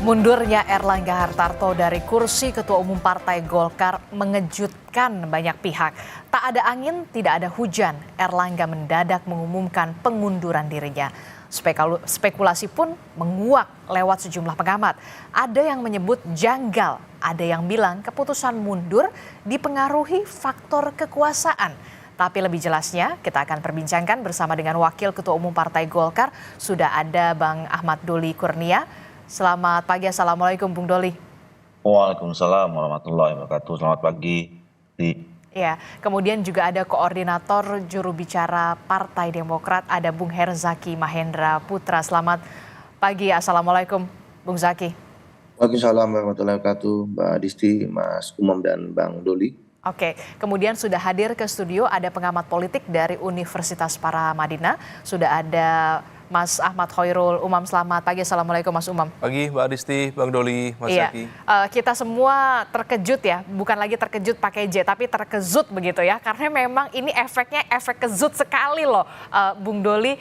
Mundurnya Erlangga Hartarto dari kursi Ketua Umum Partai Golkar mengejutkan banyak pihak. Tak ada angin, tidak ada hujan, Erlangga mendadak mengumumkan pengunduran dirinya. Spekulasi pun menguak lewat sejumlah pengamat. Ada yang menyebut janggal, ada yang bilang keputusan mundur dipengaruhi faktor kekuasaan. Tapi lebih jelasnya kita akan perbincangkan bersama dengan Wakil Ketua Umum Partai Golkar. Sudah ada Bang Ahmad Doli Kurnia. Selamat pagi, Assalamualaikum Bung Doli. Waalaikumsalam warahmatullahi wabarakatuh. Selamat pagi. Ya, kemudian juga ada Koordinator Juru Bicara Partai Demokrat, ada Bung Herzaki Mahendra Putra. Selamat pagi, Assalamualaikum Bung Zaki. Waalaikumsalam warahmatullahi wabarakatuh, Mbak Disti, Mas Umam, dan Bang Doli. Oke, kemudian sudah hadir ke studio ada pengamat politik dari Universitas Paramadina. Sudah ada Mas Ahmad Khairul Umam. Selamat pagi, Assalamualaikum Mas Umam. Pagi Mbak Disti, Bang Doli, Mas Zaki. Kita semua terkejut ya, bukan lagi terkejut pakai J, tapi terkejut begitu ya. Karena memang ini efeknya efek kejut sekali loh Bung Doli.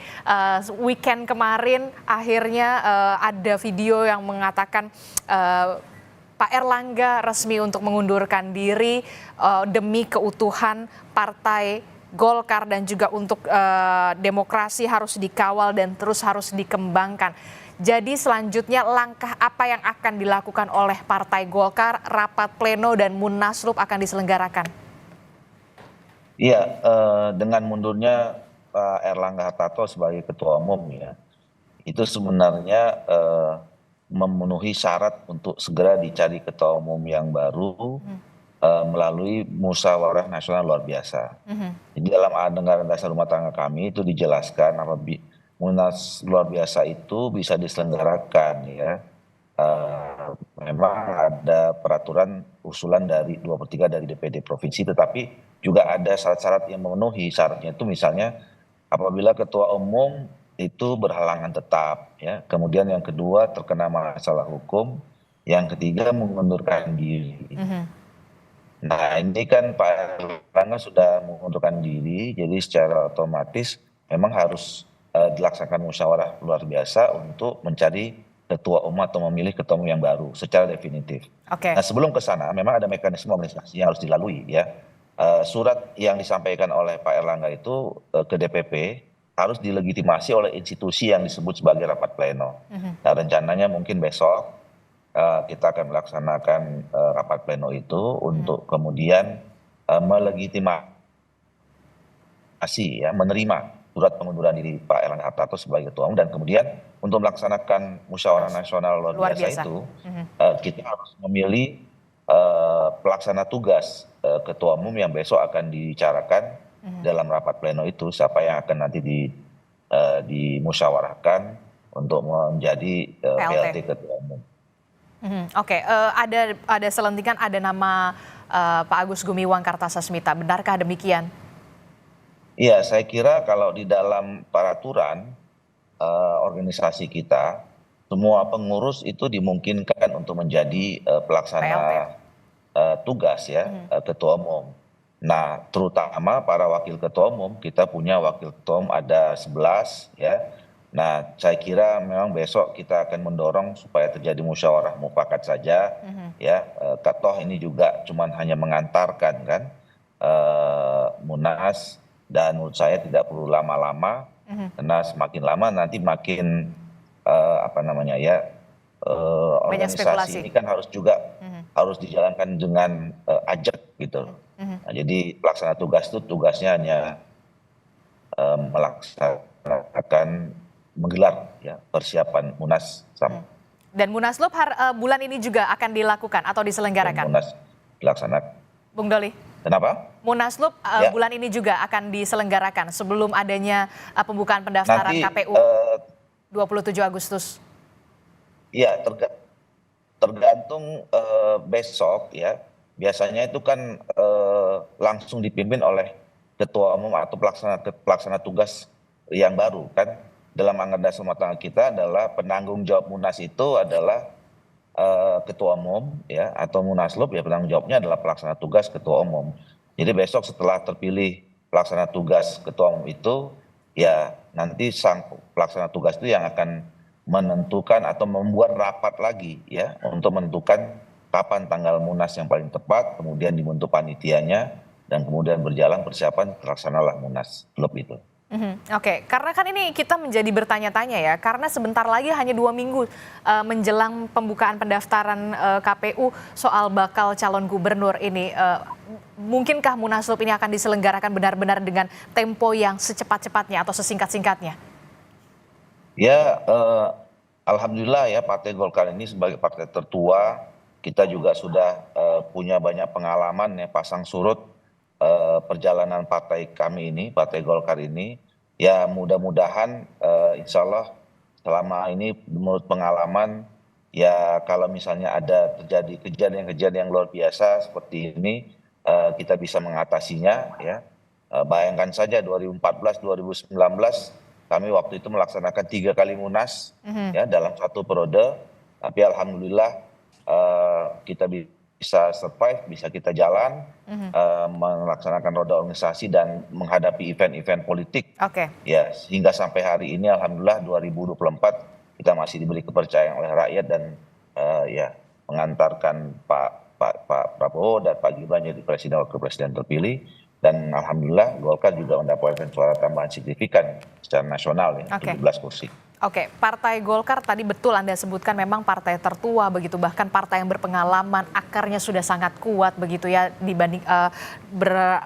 Weekend kemarin akhirnya ada video yang mengatakan Pak Erlangga resmi untuk mengundurkan diri demi keutuhan Partai Golkar dan juga untuk demokrasi harus dikawal dan terus harus dikembangkan. Jadi selanjutnya langkah apa yang akan dilakukan oleh Partai Golkar, rapat pleno dan munaslup akan diselenggarakan? Iya, dengan mundurnya Pak Erlangga Hartarto sebagai Ketua Umum ya, itu sebenarnya memenuhi syarat untuk segera dicari Ketua Umum yang baru melalui musyawarah nasional luar biasa. Jadi dalam anggaran dasar rumah tangga kami itu dijelaskan apabila munas luar biasa itu bisa diselenggarakan ya. Memang ada peraturan usulan dari 2/3 dari DPD provinsi, tetapi juga ada syarat-syarat yang memenuhi syaratnya itu misalnya apabila Ketua Umum itu berhalangan tetap ya. Kemudian yang kedua terkena masalah hukum, yang ketiga mengundurkan diri. Nah ini kan Pak Erlangga sudah mengundurkan diri, jadi secara otomatis memang harus dilaksanakan musyawarah luar biasa untuk mencari ketua umum atau memilih ketua umum yang baru secara definitif. Nah sebelum ke sana memang ada mekanisme organisasi yang harus dilalui ya. Surat yang disampaikan oleh Pak Erlangga itu ke DPP harus dilegitimasi oleh institusi yang disebut sebagai rapat pleno. Nah rencananya mungkin besok kita akan melaksanakan rapat pleno itu untuk kemudian melegitimasi ya, menerima surat pengunduran diri Pak Erlangga Hartarto sebagai Ketua Umum, dan kemudian untuk melaksanakan musyawarah nasional luar biasa itu kita harus memilih pelaksana tugas Ketua Umum yang besok akan dibicarakan dalam rapat pleno itu, siapa yang akan nanti dimusyawarahkan untuk menjadi PLT Ketua Umum. Ada selentingan ada nama Pak Agus Gumiwang Kartasasmita, benarkah demikian? Iya, saya kira kalau di dalam peraturan organisasi kita, semua pengurus itu dimungkinkan untuk menjadi pelaksana tugas ya, Ketua Umum. Nah, terutama para wakil Ketua Umum, kita punya wakil Ketua Umum ada 11 ya. Nah, saya kira memang besok kita akan mendorong supaya terjadi musyawarah mufakat saja ya. Toh ini juga cuman hanya mengantarkan kan munas, dan menurut saya tidak perlu lama-lama karena semakin lama nanti makin organisasi ini kan harus juga harus dijalankan dengan ajak gitu. Nah, jadi pelaksana tugas itu tugasnya hanya melaksanakan menggelar ya persiapan munas dan munaslup bulan ini juga akan dilakukan atau diselenggarakan. Munas dilaksanakan. Bung Doli. Kenapa? Munaslup bulan ini juga akan diselenggarakan sebelum adanya pembukaan pendaftaran nanti, KPU 27 Agustus. Iya, tergantung besok ya. Biasanya itu kan langsung dipimpin oleh Ketua Umum atau pelaksana tugas yang baru kan. Dalam anggaran dasar rumah tangga kita adalah penanggung jawab munas itu adalah Ketua Umum ya, atau munaslup ya, penanggung jawabnya adalah pelaksana tugas Ketua Umum. Jadi besok setelah terpilih pelaksana tugas Ketua Umum itu ya nanti sang pelaksana tugas itu yang akan menentukan atau membuat rapat lagi ya untuk menentukan kapan tanggal Munas yang paling tepat, kemudian dibentuk panitianya dan kemudian berjalan persiapan terlaksanalah Munas klub itu. Oke, karena kan ini kita menjadi bertanya-tanya ya, karena sebentar lagi hanya 2 minggu menjelang pembukaan pendaftaran KPU soal bakal calon gubernur ini. Mungkinkah Munaslup ini akan diselenggarakan benar-benar dengan tempo yang secepat-cepatnya atau sesingkat-singkatnya? Ya, alhamdulillah ya Partai Golkar ini sebagai partai tertua, kita juga sudah punya banyak pengalaman ya pasang surut perjalanan partai kami ini, Partai Golkar ini. Ya mudah-mudahan insya Allah selama ini menurut pengalaman ya kalau misalnya ada terjadi kejadian-kejadian yang luar biasa seperti ini kita bisa mengatasinya ya. Bayangkan saja 2014, 2019 kami waktu itu melaksanakan 3 kali Munas ya dalam satu periode, tapi alhamdulillah kita bisa survive, bisa kita jalan, melaksanakan roda organisasi dan menghadapi event-event politik. Oke. Ya, sehingga sampai hari ini alhamdulillah 2024 kita masih diberi kepercayaan oleh rakyat dan ya mengantarkan Pak Prabowo dan Pak Gibran jadi presiden wakil presiden terpilih, dan alhamdulillah Golkar juga mendapatkan suara tambahan signifikan secara nasional ya, Oke. 17 kursi. Oke, Partai Golkar tadi betul Anda sebutkan memang partai tertua begitu, bahkan partai yang berpengalaman, akarnya sudah sangat kuat begitu ya dibanding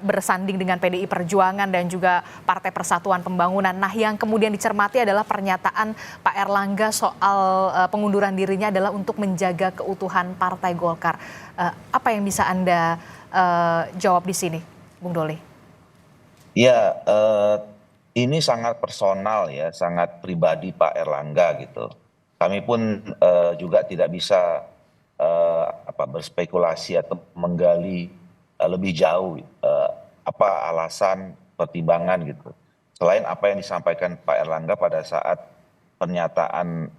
bersanding dengan PDI Perjuangan dan juga Partai Persatuan Pembangunan. Nah, yang kemudian dicermati adalah pernyataan Pak Erlangga soal pengunduran dirinya adalah untuk menjaga keutuhan Partai Golkar. Apa yang bisa Anda jawab di sini, Bung Doli? Ya, ini sangat personal ya, sangat pribadi Pak Erlangga gitu. Kami pun juga tidak bisa berspekulasi atau menggali lebih jauh apa alasan pertimbangan gitu. Selain apa yang disampaikan Pak Erlangga pada saat pernyataan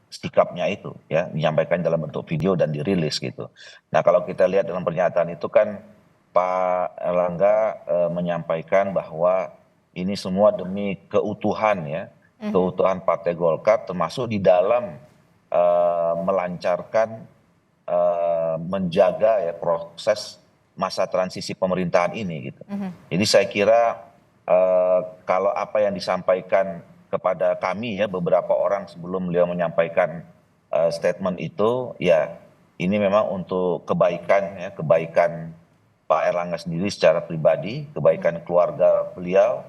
sikapnya itu ya, menyampaikan dalam bentuk video dan dirilis gitu. Nah, kalau kita lihat dalam pernyataan itu kan Pak Erlangga menyampaikan bahwa ini semua demi keutuhan ya, keutuhan Partai Golkar termasuk di dalam melancarkan, menjaga ya proses masa transisi pemerintahan ini gitu. Jadi saya kira kalau apa yang disampaikan kepada kami ya beberapa orang sebelum beliau menyampaikan statement itu ya ini memang untuk kebaikan ya, kebaikan Pak Erlangga sendiri secara pribadi, kebaikan keluarga beliau,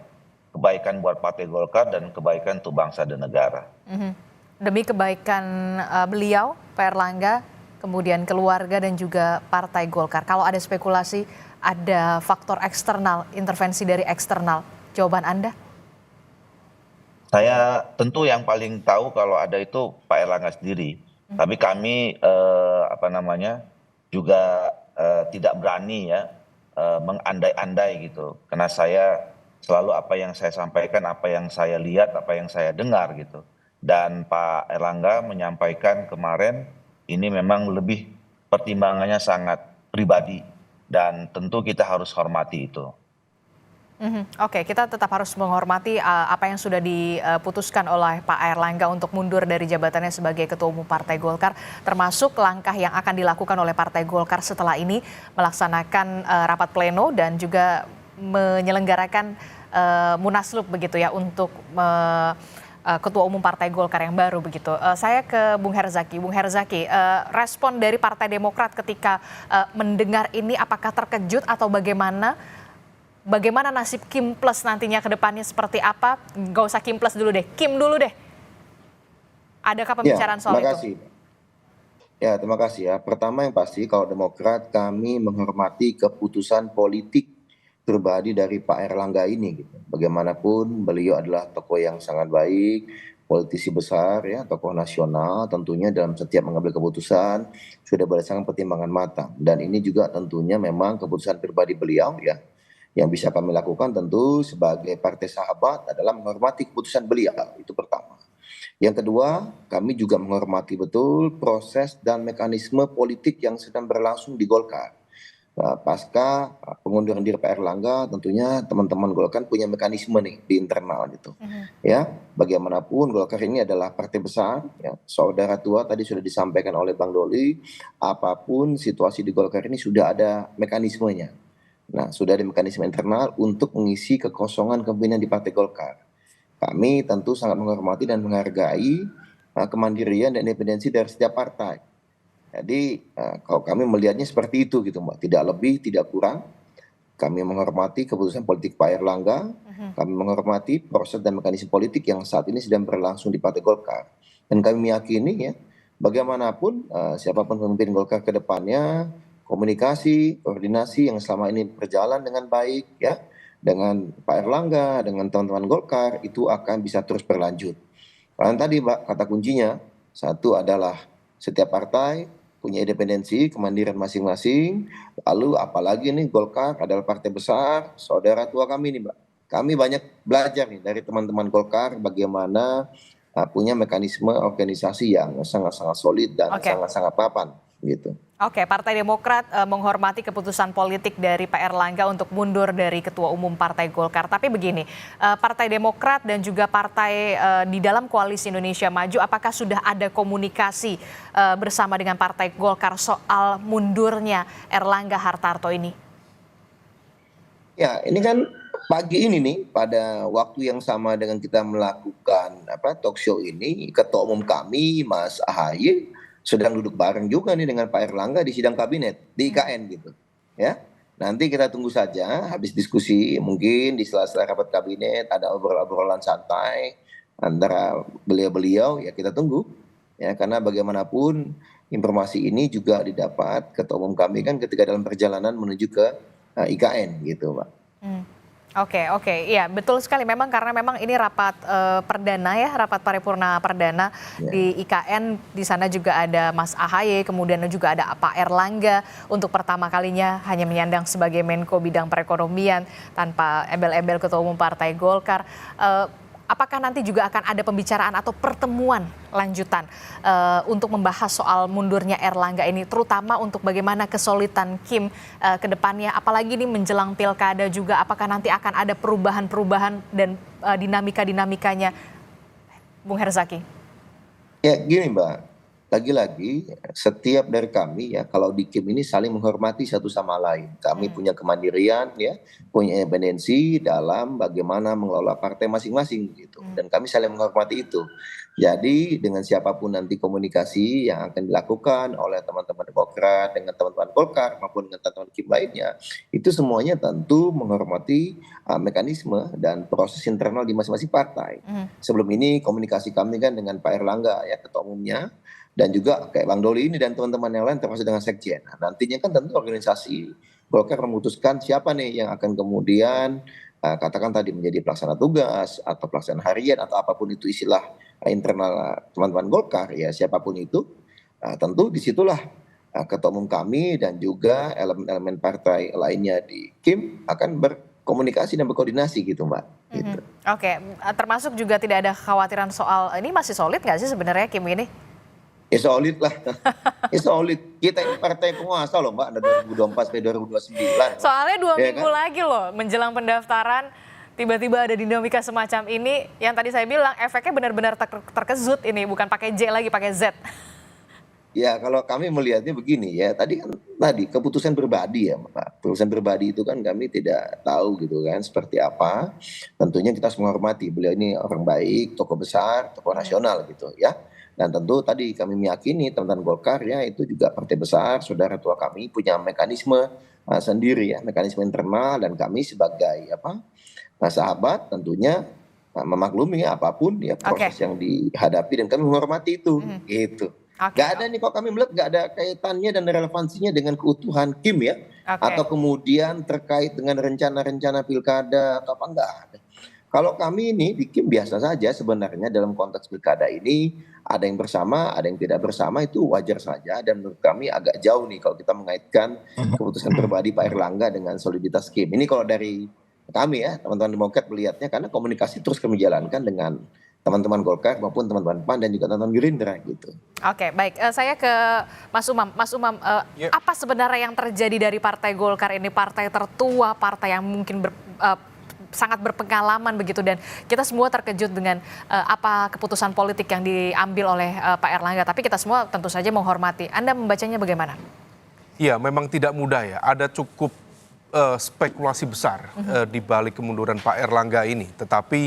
kebaikan buat Partai Golkar dan kebaikan untuk bangsa dan negara. Demi kebaikan beliau, Pak Erlangga, kemudian keluarga dan juga Partai Golkar. Kalau ada spekulasi, ada faktor eksternal, intervensi dari eksternal, jawaban Anda? Saya tentu yang paling tahu kalau ada itu Pak Erlangga sendiri. Tapi kami juga tidak berani ya mengandai-andai gitu. Karena saya selalu apa yang saya sampaikan, apa yang saya lihat, apa yang saya dengar gitu. Dan Pak Erlangga menyampaikan kemarin ini memang lebih pertimbangannya sangat pribadi dan tentu kita harus hormati itu. Oke, kita tetap harus menghormati apa yang sudah diputuskan oleh Pak Erlangga untuk mundur dari jabatannya sebagai Ketua Umum Partai Golkar, termasuk langkah yang akan dilakukan oleh Partai Golkar setelah ini melaksanakan rapat pleno dan juga menyelenggarakan Munaslup begitu ya untuk Ketua Umum Partai Golkar yang baru begitu. Saya ke Bung Herzaki. Bung Herzaki, respon dari Partai Demokrat ketika mendengar ini apakah terkejut atau bagaimana? Bagaimana nasib Kim Plus nantinya ke depannya seperti apa? Gak usah Kim Plus dulu deh, Kim dulu deh. Adakah pembicaraan soal itu? Ya, terima kasih ya. Pertama yang pasti kalau Demokrat kami menghormati keputusan politik pribadi dari Pak Erlangga ini gitu. Bagaimanapun beliau adalah tokoh yang sangat baik, politisi besar ya, tokoh nasional, tentunya dalam setiap mengambil keputusan sudah berdasarkan pertimbangan matang, dan ini juga tentunya memang keputusan pribadi beliau ya. Yang bisa kami lakukan tentu sebagai partai sahabat adalah menghormati keputusan beliau, itu pertama. Yang kedua, kami juga menghormati betul proses dan mekanisme politik yang sedang berlangsung di Golkar. pasca pengunduran diri Pak Erlangga, tentunya teman-teman Golkar punya mekanisme nih di internal gitu. Ya, bagaimanapun Golkar ini adalah partai besar, ya, saudara tua tadi sudah disampaikan oleh Bang Doli, apapun situasi di Golkar ini sudah ada mekanismenya. Nah, sudah ada mekanisme internal untuk mengisi kekosongan kepemimpinan di Partai Golkar. Kami tentu sangat menghormati dan menghargai kemandirian dan independensi dari setiap partai. Jadi kalau kami melihatnya seperti itu gitu Mbak, tidak lebih, tidak kurang. Kami menghormati keputusan politik Pak Erlangga, kami menghormati proses dan mekanisme politik yang saat ini sedang berlangsung di Partai Golkar. Dan kami meyakini ya, bagaimanapun siapapun pemimpin Golkar ke depannya, komunikasi, koordinasi yang selama ini berjalan dengan baik ya, dengan Pak Erlangga, dengan teman-teman Golkar, itu akan bisa terus berlanjut. Karena tadi Mbak, kata kuncinya, satu adalah setiap partai punya independensi, kemandirian masing-masing. Lalu apalagi nih Golkar adalah partai besar, saudara tua kami nih Mbak. Kami banyak belajar nih dari teman-teman Golkar bagaimana punya mekanisme organisasi yang sangat-sangat solid dan sangat-sangat mapan gitu. Oke, Partai Demokrat menghormati keputusan politik dari Pak Erlangga untuk mundur dari Ketua Umum Partai Golkar. Tapi begini, Partai Demokrat dan juga partai di dalam Koalisi Indonesia Maju, apakah sudah ada komunikasi bersama dengan Partai Golkar soal mundurnya Erlangga Hartarto ini? Ya, ini kan pagi ini nih, pada waktu yang sama dengan kita melakukan talk show ini, Ketua Umum kami, Mas Ahaye, sedang duduk bareng juga nih dengan Pak Erlangga di sidang kabinet di IKN gitu ya. Nanti kita tunggu saja habis diskusi, mungkin di sela-sela rapat kabinet ada obrolan santai antara beliau-beliau, ya kita tunggu ya, karena bagaimanapun informasi ini juga didapat Ketua Umum kami kan ketika dalam perjalanan menuju ke IKN gitu Pak. Oke, iya betul sekali. Memang karena memang ini rapat perdana ya, rapat paripurna perdana di IKN. Di sana juga ada Mas Ahaye, kemudian juga ada Pak Erlangga untuk pertama kalinya hanya menyandang sebagai Menko bidang perekonomian tanpa embel-embel Ketua Umum Partai Golkar. Apakah nanti juga akan ada pembicaraan atau pertemuan lanjutan untuk membahas soal mundurnya Erlangga ini, terutama untuk bagaimana kesulitan Kim ke depannya, apalagi ini menjelang pilkada juga, apakah nanti akan ada perubahan-perubahan dan dinamika-dinamikanya, Bung Herzaki? Ya gini Mbak, lagi-lagi setiap dari kami ya, kalau di Kim ini saling menghormati satu sama lain. Kami punya kemandirian ya, punya independensi dalam bagaimana mengelola partai masing-masing gitu. Dan kami saling menghormati itu. Jadi dengan siapapun nanti komunikasi yang akan dilakukan oleh teman-teman Demokrat dengan teman-teman Golkar maupun dengan teman-teman Kim lainnya, itu semuanya tentu menghormati mekanisme dan proses internal di masing-masing partai. Sebelum ini komunikasi kami kan dengan Pak Erlangga ya, ketua umumnya, dan juga kayak Bang Doli ini dan teman-teman yang lain termasuk dengan Sekjen. Nah, nantinya kan tentu organisasi Golkar memutuskan siapa nih yang akan kemudian katakan tadi menjadi pelaksana tugas atau pelaksana harian atau apapun itu istilah internal teman-teman Golkar ya, siapapun itu tentu disitulah ketua umum kami dan juga elemen-elemen partai lainnya di Kim akan berkomunikasi dan berkoordinasi gitu Mbak. Gitu. Oke, termasuk juga tidak ada kekhawatiran soal ini masih solid nggak sih sebenarnya Kim ini? Ya solid lah, ya solid. Kita ini partai penguasa loh Mbak, ada 2024 sampai 2029. Soalnya 2 ya minggu lagi loh menjelang pendaftaran, tiba-tiba ada dinamika semacam ini. Yang tadi saya bilang efeknya benar-benar terkejut ini, bukan pakai J lagi, pakai Z. Ya kalau kami melihatnya begini ya, tadi keputusan pribadi ya Mbak. Keputusan pribadi itu kan kami tidak tahu gitu kan seperti apa. Tentunya kita harus menghormati, beliau ini orang baik, tokoh besar, tokoh nasional gitu ya. Dan tentu tadi kami meyakini teman-teman Golkar ya itu juga partai besar, saudara tua kami punya mekanisme sendiri ya, mekanisme internal, dan kami sebagai sahabat tentunya memaklumi apapun ya proses yang dihadapi dan kami menghormati itu gitu. Gak ada nih kok kami melihat gak ada kaitannya dan relevansinya dengan keutuhan Kim ya, atau kemudian terkait dengan rencana-rencana pilkada atau apa, enggak ada. Kalau kami ini di Kim biasa saja sebenarnya dalam konteks pilkada ini, ada yang bersama, ada yang tidak bersama, itu wajar saja, dan menurut kami agak jauh nih kalau kita mengaitkan keputusan pribadi Pak Erlangga dengan soliditas Kim. Ini kalau dari kami ya, teman-teman Demokrat melihatnya, karena komunikasi terus kami jalankan dengan teman-teman Golkar maupun teman-teman PAN dan juga teman-teman Gerindra gitu. Oke, baik. Saya ke Mas Umam. Mas Umam, apa sebenarnya yang terjadi dari Partai Golkar ini? Partai tertua, partai yang mungkin sangat berpengalaman begitu, dan kita semua terkejut dengan apa keputusan politik yang diambil oleh Pak Erlangga. Tapi kita semua tentu saja menghormati. Anda membacanya bagaimana? Iya, memang tidak mudah ya. Ada cukup spekulasi besar di balik kemunduran Pak Erlangga ini. Tetapi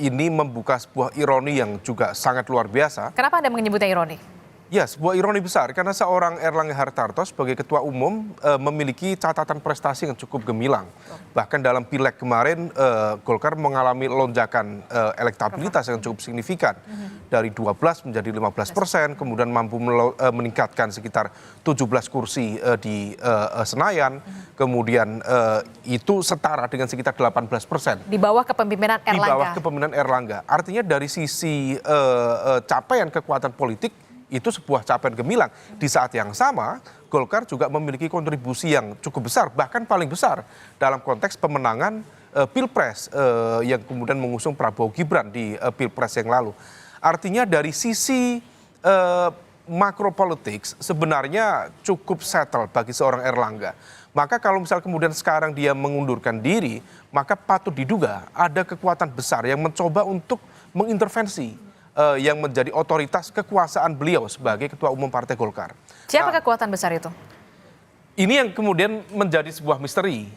ini membuka sebuah ironi yang juga sangat luar biasa. Kenapa Anda menyebutnya ironi? Ya, sebuah ironi besar karena seorang Erlangga Hartarto sebagai ketua umum memiliki catatan prestasi yang cukup gemilang. Bahkan dalam Pileg kemarin Golkar mengalami lonjakan elektabilitas yang cukup signifikan. Dari 12 menjadi 15%, kemudian mampu meningkatkan sekitar 17 kursi di Senayan. Kemudian itu setara dengan sekitar 18%. Di bawah kepemimpinan Erlangga. Di bawah kepemimpinan Erlangga. Artinya dari sisi capaian kekuatan politik, itu sebuah capaian gemilang. Di saat yang sama, Golkar juga memiliki kontribusi yang cukup besar, bahkan paling besar dalam konteks pemenangan Pilpres yang kemudian mengusung Prabowo Gibran di Pilpres yang lalu. Artinya dari sisi makropolitik sebenarnya cukup settle bagi seorang Erlangga. Maka kalau misal kemudian sekarang dia mengundurkan diri, maka patut diduga ada kekuatan besar yang mencoba untuk mengintervensi yang menjadi otoritas kekuasaan beliau sebagai ketua umum Partai Golkar. Siapa kekuatan besar itu? Ini yang kemudian menjadi sebuah misteri.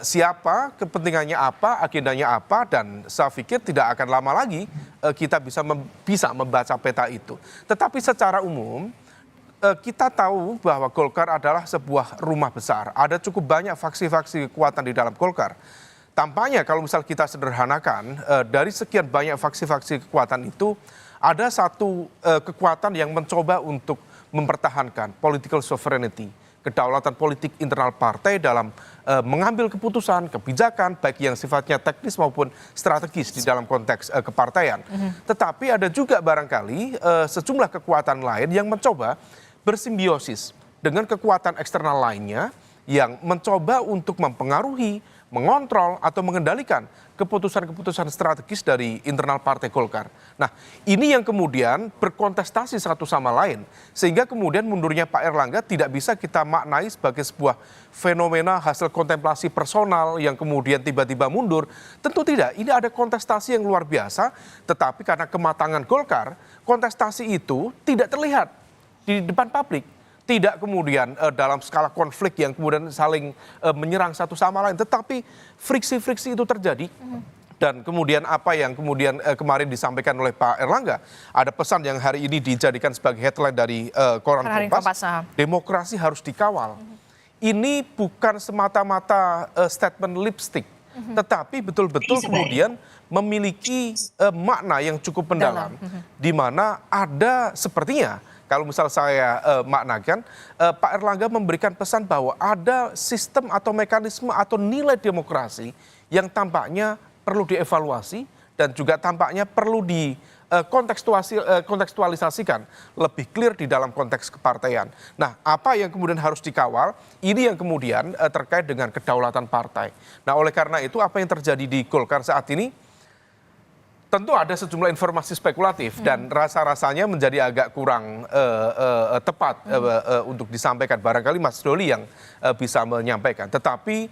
Siapa, kepentingannya apa, agendanya apa, dan saya pikir tidak akan lama lagi kita bisa membaca peta itu. Tetapi secara umum, kita tahu bahwa Golkar adalah sebuah rumah besar. Ada cukup banyak faksi-faksi kekuatan di dalam Golkar. Tampaknya kalau misal kita sederhanakan, dari sekian banyak faksi-faksi kekuatan itu, ada satu kekuatan yang mencoba untuk mempertahankan political sovereignty, kedaulatan politik internal partai dalam mengambil keputusan, kebijakan, baik yang sifatnya teknis maupun strategis di dalam konteks kepartaian. Tetapi ada juga barangkali sejumlah kekuatan lain yang mencoba bersimbiosis dengan kekuatan eksternal lainnya yang mencoba untuk mempengaruhi, mengontrol atau mengendalikan keputusan-keputusan strategis dari internal Partai Golkar. Nah, ini yang kemudian berkontestasi satu sama lain, sehingga kemudian mundurnya Pak Erlangga tidak bisa kita maknai sebagai sebuah fenomena hasil kontemplasi personal yang kemudian tiba-tiba mundur. Tentu tidak, ini ada kontestasi yang luar biasa, tetapi karena kematangan Golkar, kontestasi itu tidak terlihat di depan publik. Tidak kemudian dalam skala konflik yang kemudian saling menyerang satu sama lain, tetapi friksi-friksi itu terjadi. Dan kemudian apa yang kemudian kemarin disampaikan oleh Pak Erlangga, ada pesan yang hari ini dijadikan sebagai headline dari koran Kompas, demokrasi harus dikawal. Ini bukan semata-mata statement lipstick, tetapi betul-betul kemudian memiliki makna yang cukup mendalam, di mana ada sepertinya, kalau misal saya maknakan, Pak Erlangga memberikan pesan bahwa ada sistem atau mekanisme atau nilai demokrasi yang tampaknya perlu dievaluasi dan juga tampaknya perlu kontekstualisasikan lebih clear di dalam konteks kepartaian. Nah, apa yang kemudian harus dikawal, ini yang kemudian terkait dengan kedaulatan partai. Nah, oleh karena itu apa yang terjadi di Golkar saat ini, tentu ada sejumlah informasi spekulatif dan rasa-rasanya menjadi agak kurang tepat untuk disampaikan. Barangkali Mas Doli yang bisa menyampaikan. Tetapi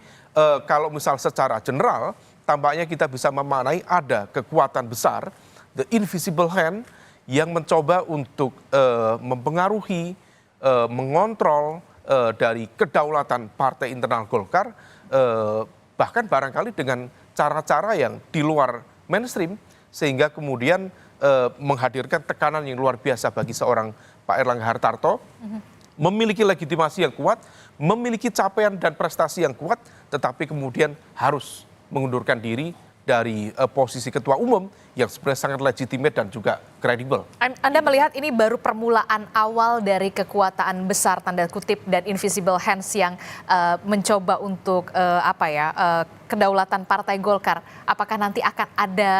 kalau misal secara general, tampaknya kita bisa memaknai ada kekuatan besar, the invisible hand, yang mencoba untuk mempengaruhi, mengontrol dari kedaulatan partai internal Golkar, bahkan barangkali dengan cara-cara yang di luar mainstream, sehingga kemudian menghadirkan tekanan yang luar biasa bagi seorang Pak Erlangga Hartarto, memiliki legitimasi yang kuat, memiliki capaian dan prestasi yang kuat, tetapi kemudian harus mengundurkan diri dari posisi ketua umum yang sebenarnya sangat legitimate dan juga kredibel. Anda melihat ini baru permulaan awal dari kekuatan besar tanda kutip dan invisible hands yang mencoba untuk kedaulatan Partai Golkar. Apakah nanti akan ada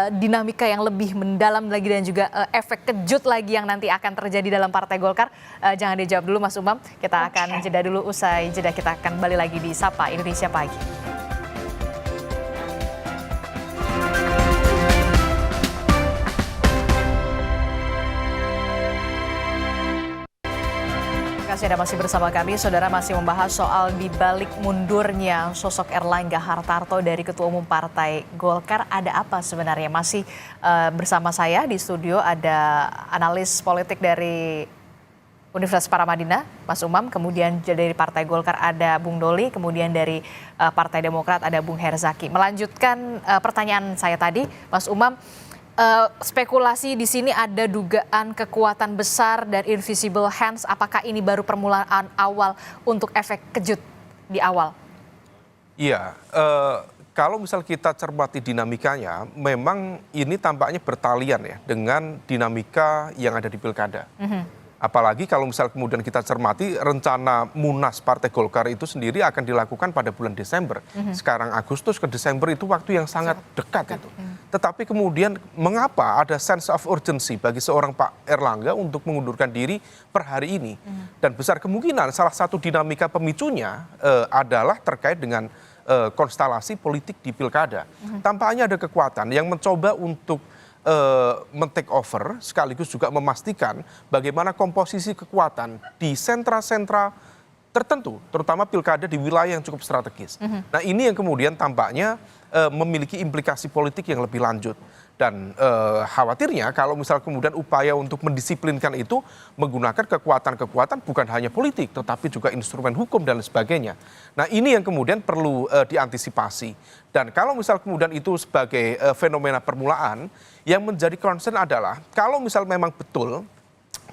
dinamika yang lebih mendalam lagi dan juga efek kejut lagi yang nanti akan terjadi dalam Partai Golkar? Jangan dijawab dulu Mas Umam. Kita akan jeda dulu, usai jeda kita akan kembali lagi di Sapa Indonesia Pagi. Terima kasih Anda masih bersama kami. Saudara masih membahas soal dibalik mundurnya sosok Erlangga Hartarto dari Ketua Umum Partai Golkar. Ada apa sebenarnya? Masih bersama saya di studio ada analis politik dari Universitas Paramadina, Mas Umam. Kemudian dari Partai Golkar ada Bung Doli. Kemudian dari Partai Demokrat ada Bung Herzaki. Melanjutkan pertanyaan saya tadi, Mas Umam. Spekulasi di sini ada dugaan kekuatan besar dan invisible hands. Apakah ini baru permulaan awal untuk efek kejut di awal? Iya, kalau misal kita cermati dinamikanya, memang ini tampaknya bertalian ya dengan dinamika yang ada di pilkada. Apalagi kalau misal kemudian kita cermati rencana Munas Partai Golkar itu sendiri akan dilakukan pada bulan Desember. Sekarang Agustus ke Desember itu waktu yang sangat dekat itu. Tetapi kemudian mengapa ada sense of urgency bagi seorang Pak Erlangga untuk mengundurkan diri per hari ini? Dan besar kemungkinan salah satu dinamika pemicunya adalah terkait dengan konstelasi politik di pilkada. Tampaknya ada kekuatan yang mencoba untuk men-take over sekaligus juga memastikan bagaimana komposisi kekuatan di sentra-sentra tertentu, terutama pilkada di wilayah yang cukup strategis. Nah ini yang kemudian tampaknya memiliki implikasi politik yang lebih lanjut. Dan khawatirnya kalau misal kemudian upaya untuk mendisiplinkan itu menggunakan kekuatan-kekuatan bukan hanya politik tetapi juga instrumen hukum dan sebagainya. Nah ini yang kemudian perlu diantisipasi. Dan kalau misal kemudian itu sebagai fenomena permulaan, yang menjadi concern adalah kalau misal memang betul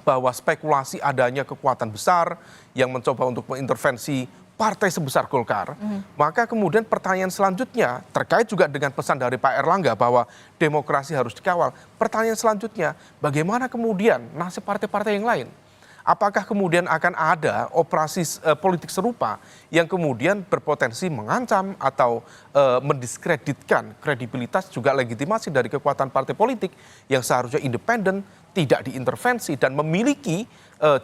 bahwa spekulasi adanya kekuatan besar yang mencoba untuk mengintervensi partai sebesar Golkar, maka kemudian pertanyaan selanjutnya terkait juga dengan pesan dari Pak Erlangga bahwa demokrasi harus dikawal. Pertanyaan selanjutnya, bagaimana kemudian nasib partai-partai yang lain? Apakah kemudian akan ada operasi politik serupa yang kemudian berpotensi mengancam atau mendiskreditkan kredibilitas juga legitimasi dari kekuatan partai politik yang seharusnya independen, tidak diintervensi dan memiliki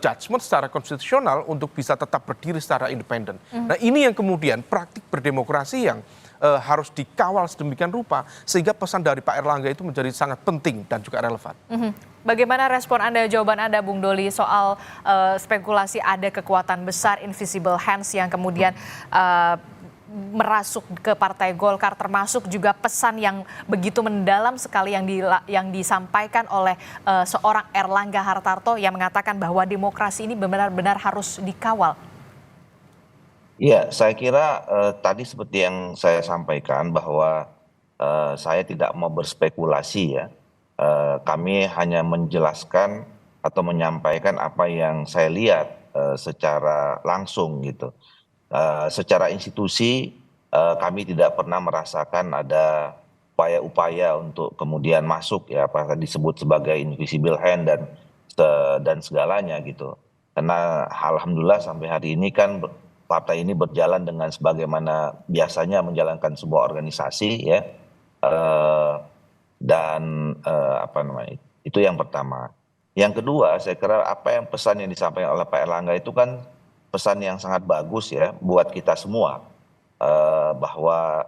judgement secara konstitusional untuk bisa tetap berdiri secara independen. Nah ini yang kemudian praktik berdemokrasi yang harus dikawal sedemikian rupa sehingga pesan dari Pak Erlangga itu menjadi sangat penting dan juga relevan. Bagaimana respon Anda, jawaban Anda Bung Doli soal spekulasi ada kekuatan besar invisible hands yang kemudian merasuk ke Partai Golkar, termasuk juga pesan yang begitu mendalam sekali yang disampaikan oleh seorang Erlangga Hartarto yang mengatakan bahwa demokrasi ini benar-benar harus dikawal. Iya, saya kira tadi seperti yang saya sampaikan bahwa saya tidak mau berspekulasi ya. Kami hanya menjelaskan atau menyampaikan apa yang saya lihat secara langsung gitu. Secara institusi kami tidak pernah merasakan ada upaya-upaya untuk kemudian masuk ya apa disebut sebagai invisible hand dan segalanya gitu. Karena alhamdulillah sampai hari ini kan partai ini berjalan dengan sebagaimana biasanya menjalankan sebuah organisasi ya. Dan apa namanya itu yang pertama. Yang kedua saya kira apa yang pesan yang disampaikan oleh Pak Erlangga itu kan pesan yang sangat bagus ya buat kita semua bahwa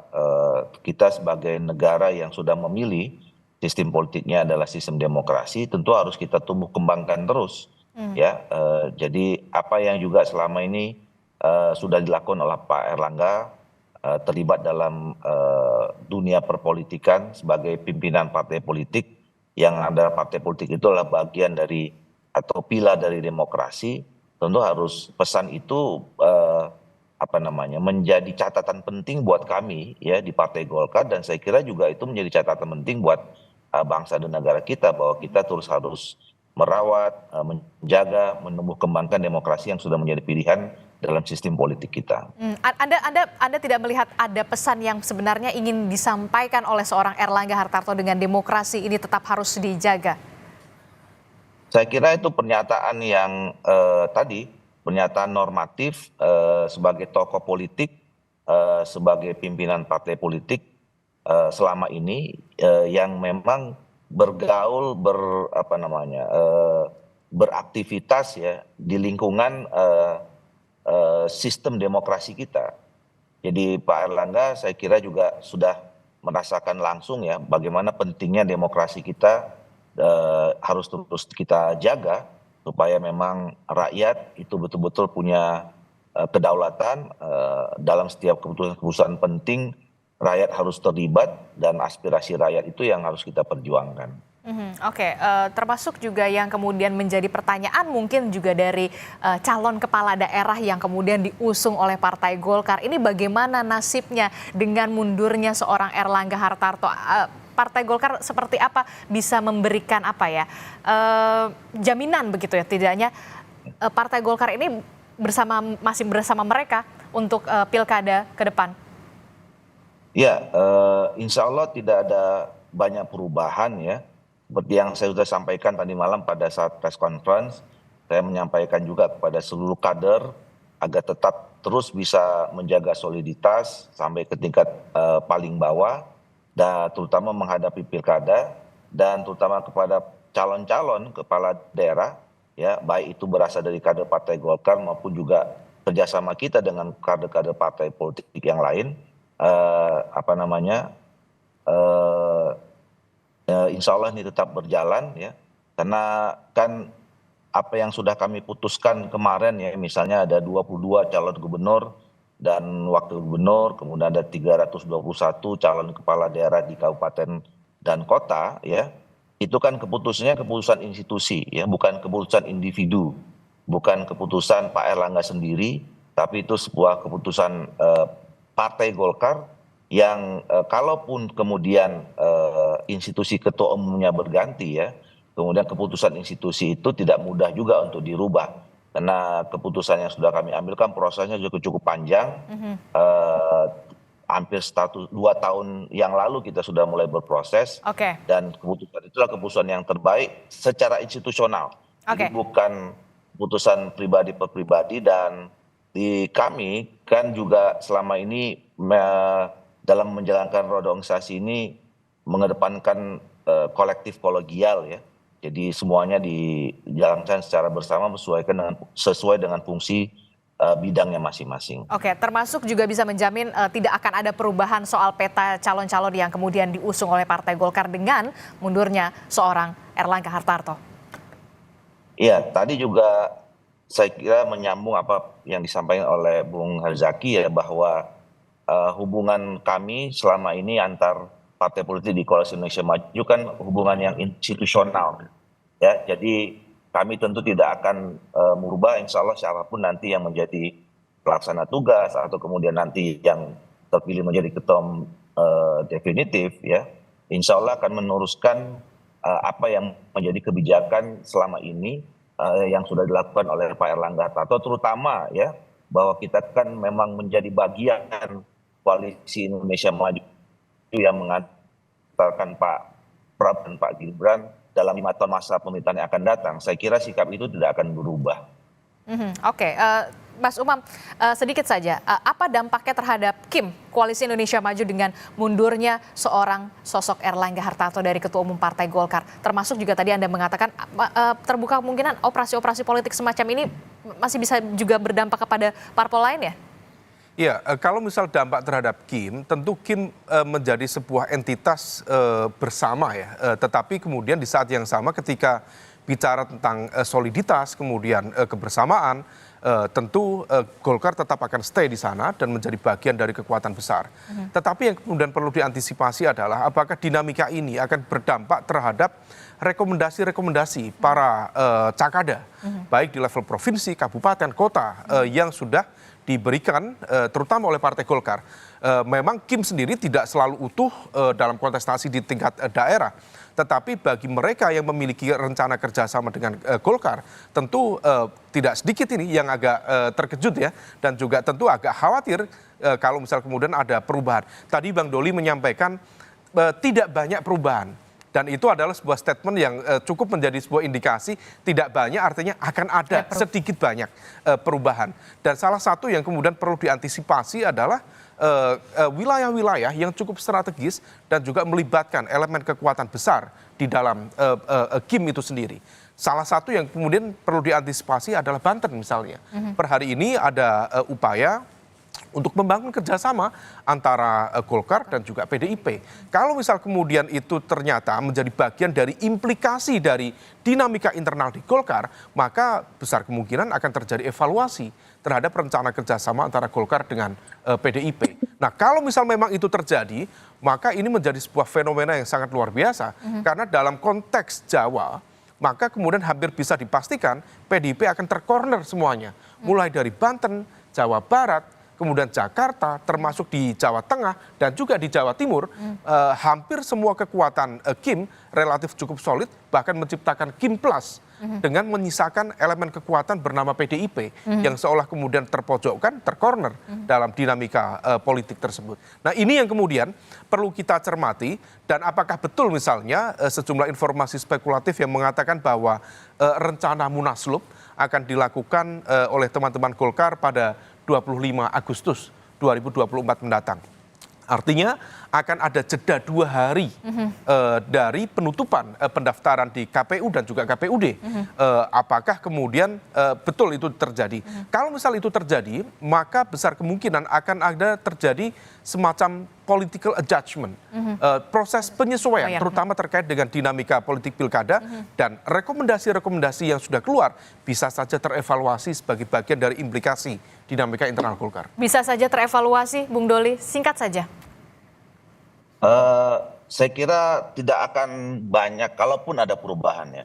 kita sebagai negara yang sudah memilih sistem politiknya adalah sistem demokrasi tentu harus kita tumbuh kembangkan terus ya. Jadi apa yang juga selama ini sudah dilakukan oleh Pak Erlangga terlibat dalam dunia perpolitikan sebagai pimpinan partai politik yang ada partai politik itu adalah bagian dari atau pilar dari demokrasi. Tentu harus pesan itu apa namanya menjadi catatan penting buat kami ya di Partai Golkar dan saya kira juga itu menjadi catatan penting buat bangsa dan negara kita bahwa kita terus harus merawat, menjaga, menumbuh kembangkan demokrasi yang sudah menjadi pilihan dalam sistem politik kita. Anda tidak melihat ada pesan yang sebenarnya ingin disampaikan oleh seorang Erlangga Hartarto dengan demokrasi ini tetap harus dijaga? Saya kira itu pernyataan yang tadi pernyataan normatif sebagai tokoh politik, sebagai pimpinan partai politik selama ini yang memang bergaul beraktivitas ya di lingkungan sistem demokrasi kita. Jadi Pak Erlangga saya kira juga sudah merasakan langsung ya bagaimana pentingnya demokrasi kita harus terus kita jaga supaya memang rakyat itu betul-betul punya kedaulatan dalam setiap keputusan-keputusan penting. Rakyat harus terlibat dan aspirasi rakyat itu yang harus kita perjuangkan. Oke, termasuk juga yang kemudian menjadi pertanyaan mungkin juga dari calon kepala daerah yang kemudian diusung oleh Partai Golkar. Ini bagaimana nasibnya dengan mundurnya seorang Erlangga Hartarto? Partai Golkar seperti apa bisa memberikan apa ya jaminan begitu ya, tidaknya Partai Golkar ini masih bersama mereka untuk pilkada ke depan? Ya, insya Allah tidak ada banyak perubahan ya. Seperti yang saya sudah sampaikan tadi malam pada saat press conference, saya menyampaikan juga kepada seluruh kader agar tetap terus bisa menjaga soliditas sampai ke tingkat paling bawah, dan terutama menghadapi pilkada, dan terutama kepada calon-calon kepala daerah, ya baik itu berasal dari kader Partai Golkar maupun juga kerjasama kita dengan kader-kader partai politik yang lain. Insya Allah ini tetap berjalan ya, karena kan apa yang sudah kami putuskan kemarin ya, misalnya ada 22 calon gubernur dan wakil gubernur, kemudian ada 321 calon kepala daerah di kabupaten dan kota ya, itu kan keputusan institusi ya, bukan keputusan individu, bukan keputusan Pak Erlangga sendiri, tapi itu sebuah keputusan Partai Golkar yang kalaupun kemudian institusi ketua umumnya berganti ya, kemudian keputusan institusi itu tidak mudah juga untuk dirubah, karena keputusan yang sudah kami ambilkan prosesnya juga cukup panjang. Hampir 2 tahun yang lalu kita sudah mulai berproses. Dan keputusan itulah keputusan yang terbaik secara institusional. Jadi bukan keputusan pribadi per pribadi, dan di kami kan juga selama ini dalam menjalankan roda organisasi ini mengedepankan kolektif kolegial ya. Jadi semuanya dijalankan secara bersama sesuai dengan fungsi bidangnya masing-masing. Oke, termasuk juga bisa menjamin tidak akan ada perubahan soal peta calon-calon yang kemudian diusung oleh Partai Golkar dengan mundurnya seorang Erlangga Hartarto. Iya, tadi juga saya kira menyambung apa yang disampaikan oleh Bung Herzaki ya, bahwa hubungan kami selama ini antar partai politik di Koalisi Indonesia Maju kan hubungan yang institusional ya. Jadi kami tentu tidak akan merubah, insya Allah siapapun nanti yang menjadi pelaksana tugas atau kemudian nanti yang terpilih menjadi ketua definitif ya, insya Allah akan meneruskan apa yang menjadi kebijakan selama ini yang sudah dilakukan oleh Pak Erlangga Hartarto, terutama ya bahwa kita kan memang menjadi bagian Koalisi Indonesia Maju yang mengantarkan Pak Prabowo dan Pak Gibran dalam 5 tahun masa pemerintahan yang akan datang. Saya kira sikap itu tidak akan berubah. Oke, Mas Umam, sedikit saja, apa dampaknya terhadap KIM, Koalisi Indonesia Maju dengan mundurnya seorang sosok Erlangga Hartarto dari Ketua Umum Partai Golkar? Termasuk juga tadi Anda mengatakan terbuka kemungkinan operasi-operasi politik semacam ini masih bisa juga berdampak kepada parpol lain ya? Ya, kalau misal dampak terhadap KIM, tentu KIM menjadi sebuah entitas bersama ya. Tetapi kemudian di saat yang sama ketika bicara tentang soliditas, kemudian kebersamaan, tentu Golkar tetap akan stay di sana dan menjadi bagian dari kekuatan besar. Tetapi yang kemudian perlu diantisipasi adalah apakah dinamika ini akan berdampak terhadap rekomendasi-rekomendasi para cakada, baik di level provinsi, kabupaten, kota yang sudah diberikan terutama oleh Partai Golkar. Memang KIM sendiri tidak selalu utuh dalam kontestasi di tingkat daerah, tetapi bagi mereka yang memiliki rencana kerjasama dengan Golkar, tentu tidak sedikit ini yang agak terkejut ya, dan juga tentu agak khawatir kalau misal kemudian ada perubahan. Tadi Bang Doli menyampaikan tidak banyak perubahan. Dan itu adalah sebuah statement yang cukup menjadi sebuah indikasi tidak banyak, artinya akan ada sedikit banyak perubahan. Dan salah satu yang kemudian perlu diantisipasi adalah wilayah-wilayah yang cukup strategis dan juga melibatkan elemen kekuatan besar di dalam KIM itu sendiri. Salah satu yang kemudian perlu diantisipasi adalah Banten misalnya. Per hari ini ada upaya untuk membangun kerjasama antara Golkar dan juga PDIP. Kalau misal kemudian itu ternyata menjadi bagian dari implikasi dari dinamika internal di Golkar, maka besar kemungkinan akan terjadi evaluasi terhadap rencana kerjasama antara Golkar dengan PDIP. Nah, kalau misal memang itu terjadi, maka ini menjadi sebuah fenomena yang sangat luar biasa. Karena dalam konteks Jawa, maka kemudian hampir bisa dipastikan PDIP akan tercorner semuanya. Mulai dari Banten, Jawa Barat, kemudian Jakarta, termasuk di Jawa Tengah dan juga di Jawa Timur, hampir semua kekuatan Kim relatif cukup solid, bahkan menciptakan Kim Plus dengan menyisakan elemen kekuatan bernama PDIP yang seolah kemudian terpojokkan, tercorner dalam dinamika politik tersebut. Nah, ini yang kemudian perlu kita cermati, dan apakah betul misalnya sejumlah informasi spekulatif yang mengatakan bahwa rencana Munaslup akan dilakukan oleh teman-teman Golkar pada 25 Agustus 2024 mendatang. Artinya akan ada jeda 2 hari dari penutupan pendaftaran di KPU dan juga KPUD. Apakah kemudian betul itu terjadi? Kalau misal itu terjadi, maka besar kemungkinan akan ada terjadi semacam political adjustment, proses penyesuaian, terutama terkait dengan dinamika politik pilkada, dan rekomendasi-rekomendasi yang sudah keluar bisa saja terevaluasi sebagai bagian dari implikasi dinamika internal Golkar. Bisa saja terevaluasi, Bung Doli, singkat saja. Saya kira tidak akan banyak, kalaupun ada perubahan ya.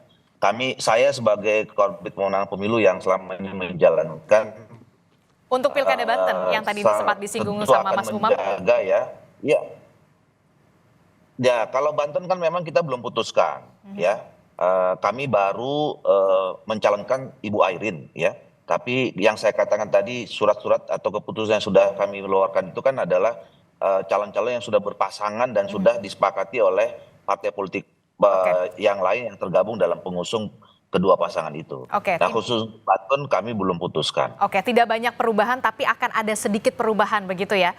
Saya sebagai Korbit Pemenangan Pemilu yang selama ini menjalankan Untuk Pilkada Banten yang tadi sempat disinggung sama Mas Umam. Menjaga ya, kalau Banten kan memang kita belum putuskan ya. Kami baru mencalonkan Ibu Airin ya. Tapi yang saya katakan tadi, surat-surat atau keputusan yang sudah kami keluarkan itu kan adalah calon-calon yang sudah berpasangan dan sudah disepakati oleh partai politik yang lain yang tergabung dalam pengusung kedua pasangan itu. Nah, khusus Banten kami belum putuskan. Oke, tidak banyak perubahan tapi akan ada sedikit perubahan begitu ya?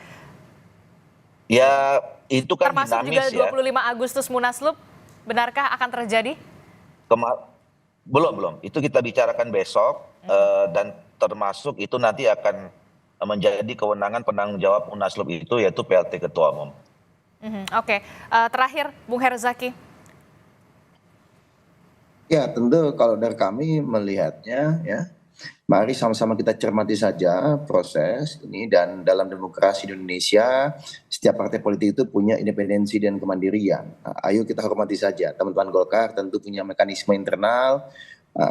Ya, itu kan termasuk dinamis juga 25 Agustus Munaslup, benarkah akan terjadi? Belum. Itu kita bicarakan besok, dan termasuk itu nanti akan menjadi kewenangan penanggung jawab Munaslup itu, yaitu PLT Ketua Umum. Oke, terakhir Bung Herzaki. Ya, tentu kalau dari kami melihatnya ya, mari sama-sama kita cermati saja proses ini, dan dalam demokrasi di Indonesia setiap partai politik itu punya independensi dan kemandirian. Ayo kita hormati saja. Teman-teman Golkar tentu punya mekanisme internal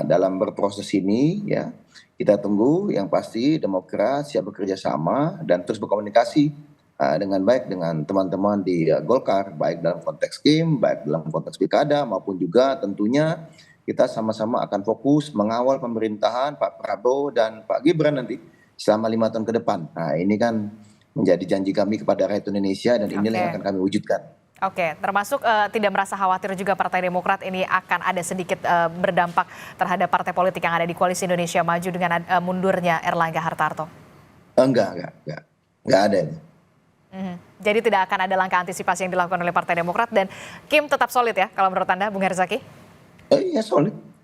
dalam berproses ini ya. Kita tunggu, yang pasti Demokrat siap bekerja sama dan terus berkomunikasi dengan baik dengan teman-teman di Golkar, baik dalam konteks Kim, baik dalam konteks pilkada, maupun juga tentunya kita sama-sama akan fokus mengawal pemerintahan Pak Prabowo dan Pak Gibran nanti selama 5 tahun ke depan. Nah, ini kan menjadi janji kami kepada rakyat Indonesia, dan inilah yang akan kami wujudkan. Oke, termasuk tidak merasa khawatir juga Partai Demokrat ini akan ada sedikit berdampak terhadap partai politik yang ada di Koalisi Indonesia Maju dengan mundurnya Erlangga Hartarto? Enggak ada ini. Jadi tidak akan ada langkah antisipasi yang dilakukan oleh Partai Demokrat, dan Kim tetap solid ya kalau menurut Anda, Bung Herzaki? Iya,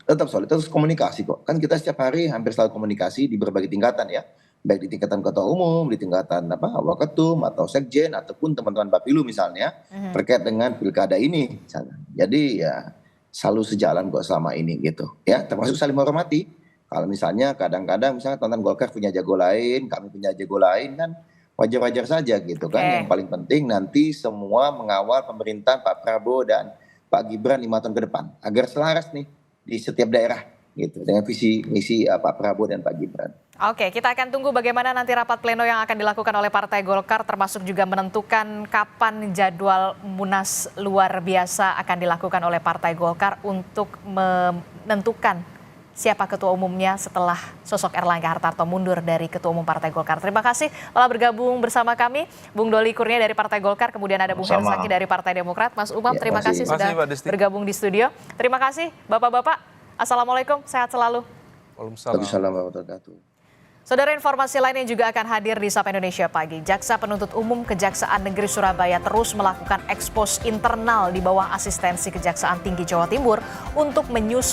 tetap solid, terus komunikasi kok. Kan kita setiap hari hampir selalu komunikasi di berbagai tingkatan ya. Baik di tingkatan ketua umum, di tingkatan waketum atau sekjen, ataupun teman-teman Bapilu misalnya, terkait dengan pilkada ini misalnya. Jadi ya selalu sejalan kok selama ini gitu ya, termasuk saling menghormati. Kalau misalnya kadang-kadang misalnya teman-teman Golkar punya jago lain, kami punya jago lain, kan wajar-wajar saja gitu kan. Yang paling penting nanti semua mengawal pemerintahan Pak Prabowo dan Pak Gibran 5 tahun ke depan agar selaras nih di setiap daerah gitu dengan visi misi Pak Prabowo dan Pak Gibran. Oke, kita akan tunggu bagaimana nanti rapat pleno yang akan dilakukan oleh Partai Golkar, termasuk juga menentukan kapan jadwal Munas luar biasa akan dilakukan oleh Partai Golkar untuk menentukan siapa ketua umumnya setelah sosok Erlangga Hartarto mundur dari ketua umum Partai Golkar. Terima kasih telah bergabung bersama kami, Bung Doli Kurnia dari Partai Golkar, kemudian ada Bung Herzaki dari Partai Demokrat. Mas Umam, terima kasih sudah bergabung di studio. Terima kasih Bapak-Bapak. Assalamualaikum, sehat selalu. Waalaikumsalam warahmatullahi wabarakatuh. Saudara, informasi lain yang juga akan hadir di Sapa Indonesia Pagi. Jaksa Penuntut Umum Kejaksaan Negeri Surabaya terus melakukan ekspos internal di bawah asistensi Kejaksaan Tinggi Jawa Timur untuk menyusun